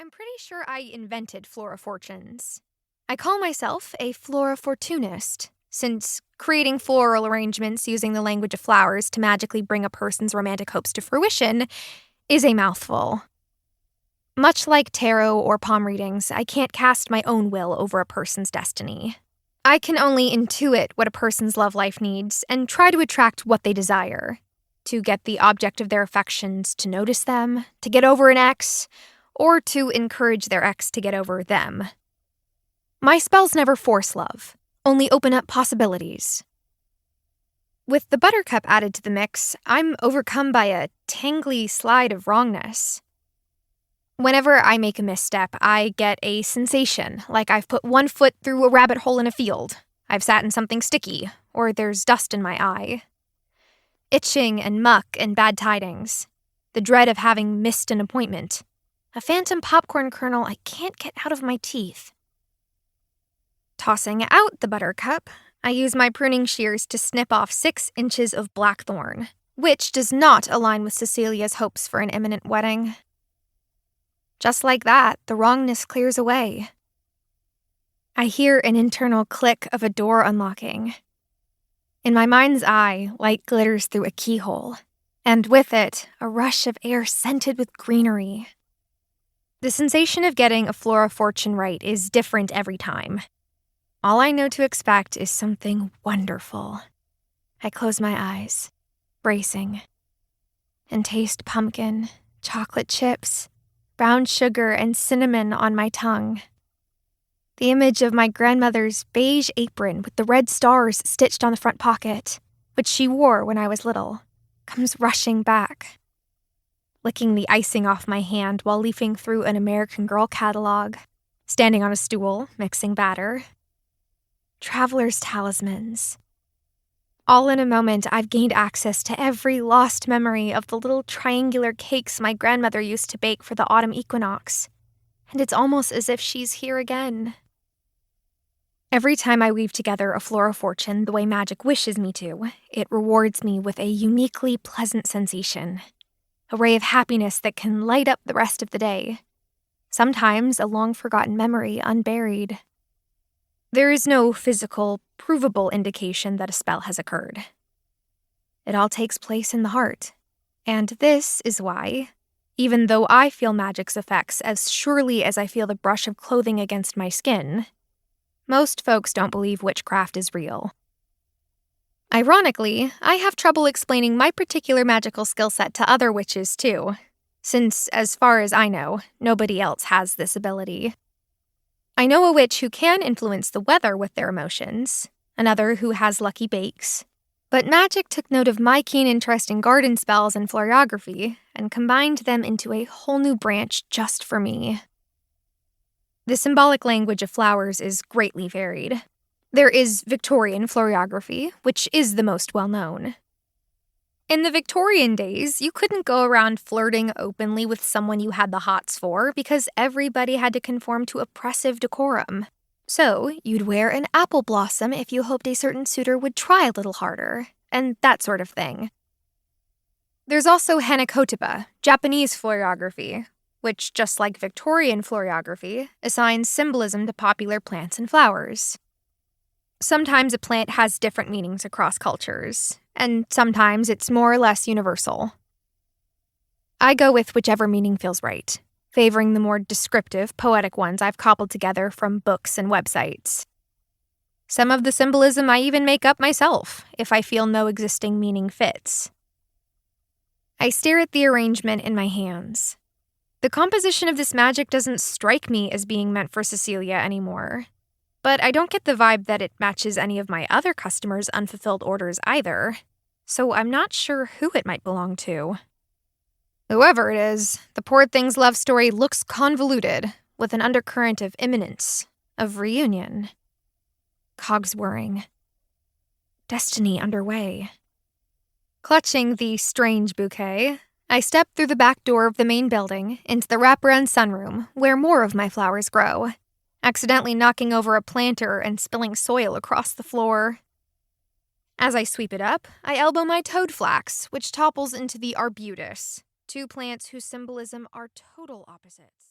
I'm pretty sure I invented flora fortunes. I call myself a flora fortunist, since creating floral arrangements using the language of flowers to magically bring a person's romantic hopes to fruition is a mouthful. Much like tarot or palm readings, I can't cast my own will over a person's destiny. I can only intuit what a person's love life needs and try to attract what they desire. To get the object of their affections to notice them, to get over an ex, or to encourage their ex to get over them. My spells never force love, only open up possibilities. With the buttercup added to the mix, I'm overcome by a tangly slide of wrongness. Whenever I make a misstep, I get a sensation, like I've put one foot through a rabbit hole in a field, I've sat in something sticky, or there's dust in my eye. Itching and muck and bad tidings. The dread of having missed an appointment. A phantom popcorn kernel I can't get out of my teeth. Tossing out the buttercup, I use my pruning shears to snip off 6 inches of blackthorn, which does not align with Cecilia's hopes for an imminent wedding. Just like that, the wrongness clears away. I hear an internal click of a door unlocking. In my mind's eye, light glitters through a keyhole, and with it, a rush of air scented with greenery. The sensation of getting a flora fortune right is different every time. All I know to expect is something wonderful. I close my eyes, bracing, and taste pumpkin, chocolate chips, brown sugar, and cinnamon on my tongue. The image of my grandmother's beige apron with the red stars stitched on the front pocket, which she wore when I was little, comes rushing back. Licking the icing off my hand while leafing through an American Girl catalog, standing on a stool, mixing batter. Traveler's talismans. All in a moment, I've gained access to every lost memory of the little triangular cakes my grandmother used to bake for the autumn equinox, and it's almost as if she's here again. Every time I weave together a flora fortune the way magic wishes me to, it rewards me with a uniquely pleasant sensation. A ray of happiness that can light up the rest of the day. Sometimes a long-forgotten memory unburied. There is no physical, provable indication that a spell has occurred. It all takes place in the heart. And this is why, even though I feel magic's effects as surely as I feel the brush of clothing against my skin, most folks don't believe witchcraft is real. Ironically, I have trouble explaining my particular magical skill set to other witches, too, since, as far as I know, nobody else has this ability. I know a witch who can influence the weather with their emotions, another who has lucky bakes, but magic took note of my keen interest in garden spells and florography and combined them into a whole new branch just for me. The symbolic language of flowers is greatly varied. There is Victorian florography, which is the most well-known. In the Victorian days, you couldn't go around flirting openly with someone you had the hots for because everybody had to conform to oppressive decorum. So, you'd wear an apple blossom if you hoped a certain suitor would try a little harder, and that sort of thing. There's also Hanakotiba, Japanese florography, which, just like Victorian florography, assigns symbolism to popular plants and flowers. Sometimes a plant has different meanings across cultures, and sometimes it's more or less universal. I go with whichever meaning feels right, favoring the more descriptive, poetic ones I've cobbled together from books and websites. Some of the symbolism I even make up myself, if I feel no existing meaning fits. I stare at the arrangement in my hands. The composition of this magic doesn't strike me as being meant for Cecilia anymore. But I don't get the vibe that it matches any of my other customers' unfulfilled orders either, so I'm not sure who it might belong to. Whoever it is, the poor thing's love story looks convoluted, with an undercurrent of imminence, of reunion. Cogs whirring. Destiny underway. Clutching the strange bouquet, I step through the back door of the main building into the wraparound sunroom, where more of my flowers grow, accidentally knocking over a planter and spilling soil across the floor. As I sweep it up, I elbow my toadflax, which topples into the arbutus, two plants whose symbolism are total opposites.